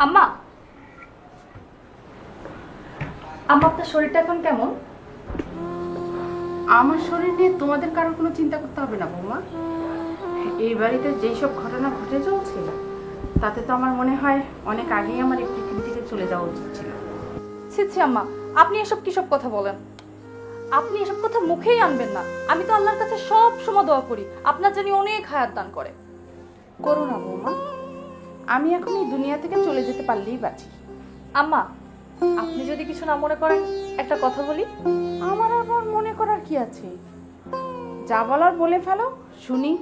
আম্মা, আম্মা আপনার শরীরটা এখন কেমন? আমার শরীর নিয়ে তোমাদের কারোর কোনো চিন্তা করতে হবে না বৌমা। এই বাড়িতে যেই সব ঘটনা ঘটে চলছে তাতে তো আমার মনে হয় অনেক আগেই আমার এই পৃথিবী থেকে চলে যাওয়া উচিত ছিল। ছি ছি আম্মা, আপনি এসব কিসব কথা বলেন? আপনি এসব কথা মুখেই আনবেন না। আমি তো আল্লাহর কাছে সব সময় দোয়া করি আপনার জানি অনেক হায়াত দান করে। করো না বৌমা, আমি এখন এই দুনিয়া থেকে চলে যেতে পারলেই বাঁচি। আম্মা, আপনি যদি কিছু না মনে করেন একটা কথা বলি। আমার আবার মনে করার কি আছে? যা বলার বলে ফেলো, শুনি।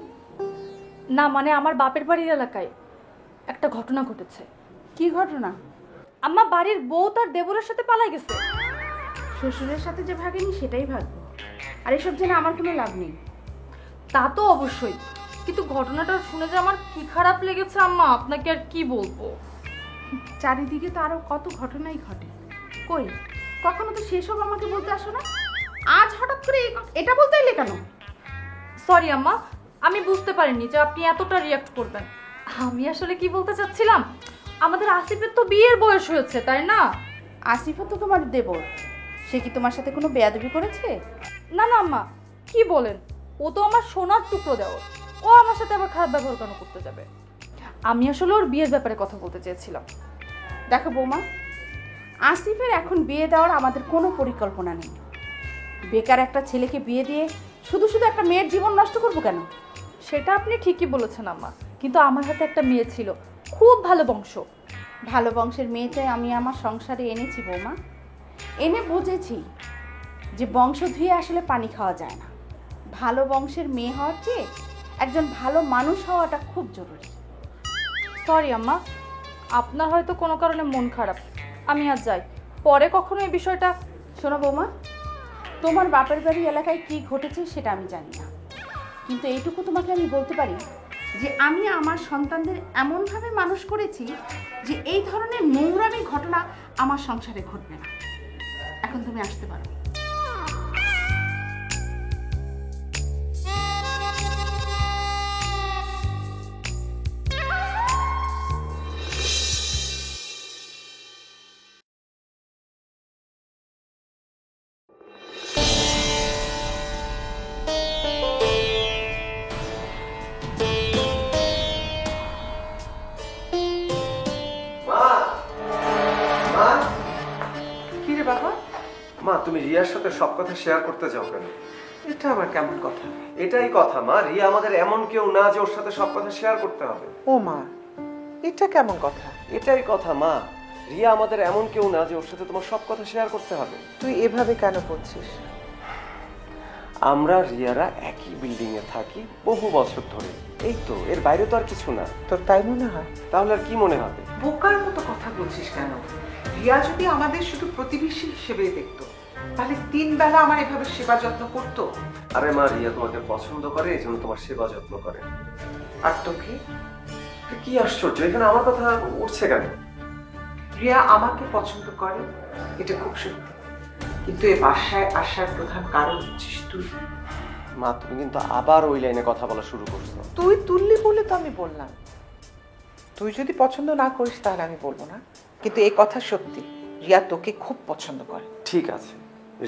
না মানে আমার বাপের বাড়ির এলাকায় একটা ঘটনা ঘটেছে। কি ঘটনা? আম্মা, বাড়ির বউ তার দেবরের সাথে পালাই গেছে। শ্বশুরের সাথে যে ভাগেনি সেটাই ভাগবো, আর এসব জেনে আমার কোনো লাভ নেই। তা তো অবশ্যই, কিন্তু ঘটনাটা শুনে যে আমার কি খারাপ লেগেছে আম্মা, আপনাকে আর কি বলবো। চারিদিকে তো আরো কত ঘটনাই ঘটে, কই কখনো তো সেসব আমাকে বলতে আসো না। আজ হঠাৎ করে এটা বলতে এলে কেন? সরি আম্মা, আমি বুঝতে পারিনি যে আপনি এতটা রিয়াক্ট করবেন। আমি আসলে কি বলতে চাচ্ছিলাম, আমাদের আসিফের তো বিয়ের বয়স হয়েছে, তাই না? আসিফও তো তোমার দেবর, সে কি তোমার সাথে কোনো বেয়াদবি করেছে? না না আম্মা, কি বলেন, ও তো আমার সোনার টুকরো দেওয়ার, ও আমার সাথে আবার খারাপ ব্যবহার কেন করতে যাবে? আমি আসলে ওর বিয়ের ব্যাপারে কথা বলতে চেয়েছিলাম। দেখো বৌমা, আসিফের এখন বিয়ে দেওয়ার আমাদের কোনো পরিকল্পনা নেই। বেকার একটা ছেলেকে বিয়ে দিয়ে শুধু শুধু একটা মেয়ের জীবন নষ্ট করবো কেন? সেটা আপনি ঠিকই বলেছেন আম্মা, কিন্তু আমার হাতে একটা মেয়ে ছিল, খুব ভালো বংশ। ভালো বংশের মেয়েটাই আমি আমার সংসারে এনেছি বৌমা। এনে বুঝেছি যে বংশ ধুয়ে আসলে পানি খাওয়া যায় না। ভালো বংশের মেয়ে হওয়ার চেয়ে একজন ভালো মানুষ হওয়াটা খুব জরুরি। সরি আম্মা, আপনার হয়তো কোনো কারণে মন খারাপ, আমি আর যাই, পরে কখনো এই বিষয়টা। শোনো বৌমা, তোমার বাপের বাড়ি এলাকায় কি ঘটেছে সেটা আমি জানি না, কিন্তু এইটুকু তোমাকে আমি বলতে পারি যে আমি আমার সন্তানদের এমনভাবে মানুষ করেছি যে এই ধরনের নোংরামি ঘটনা আমার সংসারে ঘটবে না। এখন তুমি আসতে পারো। কি রে বাবা? মা, তুমি রিয়ার সাথে সব কথা শেয়ার করতে যাও কেন? এটা আবার কেমন কথা? এটাই কথা মা, রিয়া আমাদের এমন কেউ না যে ওর সাথে সব কথা শেয়ার করতে হবে। ও মা, এটা কেমন কথা? এটাই কথা মা, রিয়া আমাদের এমন কেউ না যে ওর সাথে তোমার সব কথা শেয়ার করতে হবে। তুই এভাবে কেন বলছিস? আমরা রিয়ারা একই বিল্ডিং এ থাকি বহু বছর ধরে, এই তো, এর বাইরে তো আর কিছু না। তোর তাই মনে হয়? তাহলে আর কি মনে হবে? বোকার মতো কথা বলছিস কেন? রিয়া যদি আমাদের শুধু প্রতিবেশী হিসেবে দেখতো তাহলে 3 বেলা আমার এভাবে সেবা যত্ন করতো। আরে মা, রিয়া তোমাকে পছন্দ করে, এই জন্য তোমার সেবা যত্ন করে। আর তোকে? কি আশ্চর্য, এখানে আমার কথা উঠছে কেন? রিয়া আমাকে পছন্দ করে, এটা খুব সত্যি, কিন্তু এ বাসায় আসার প্রধান কারণ হচ্ছিস তুই। মা, তুমি কিন্তু আবার ওই লাইনে কথা বলা শুরু করছো। তুই তুললি বলে তো আমি বললাম। তুই যদি পছন্দ না করিস তাহলে আমি বলবো না, কিন্তু এই কথা সত্যি, রিয়া তোকে খুব পছন্দ করে। ঠিক আছে,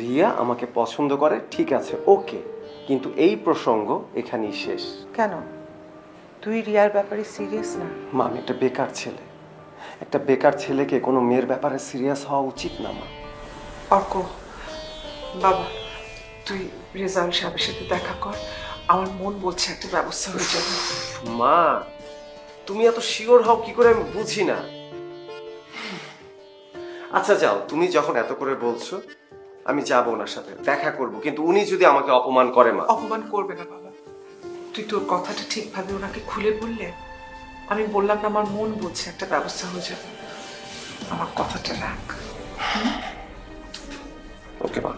রিয়া আমাকে পছন্দ করে, ঠিক আছে, ওকে, কিন্তু এই প্রসঙ্গ এখানেই শেষ। কেন? তুই রিয়ার ব্যাপারে সিরিয়াস না? মা, আমি একটা বেকার ছেলে, একটা বেকার ছেলেকে কোনো মেয়ের ব্যাপারে সিরিয়াস হওয়া উচিত না মা। অর্ক বাবা, তুই রেজাউল সাহেবের সাথে দেখা কর, আমার মন বলছে একটা ব্যবস্থা হয়ে যাবে। মা, তুমি এত শিওর হও কি করে আমি বুঝি না। আচ্ছা যাও, তুমি যখন এত করে বলছো আমি যাবো ওনার সাথে দেখা করব, কিন্তু উনি যদি আমাকে অপমান করে মা। অপমান করবে না বাবা, তুই তোর কথাটা ঠিকভাবে ওনাকে খুলে বললে, আমি বললাম না আমার মন বলছে একটা ব্যবস্থা হয়ে যাবে, আমার কথাটা রাখ। ওকে মা।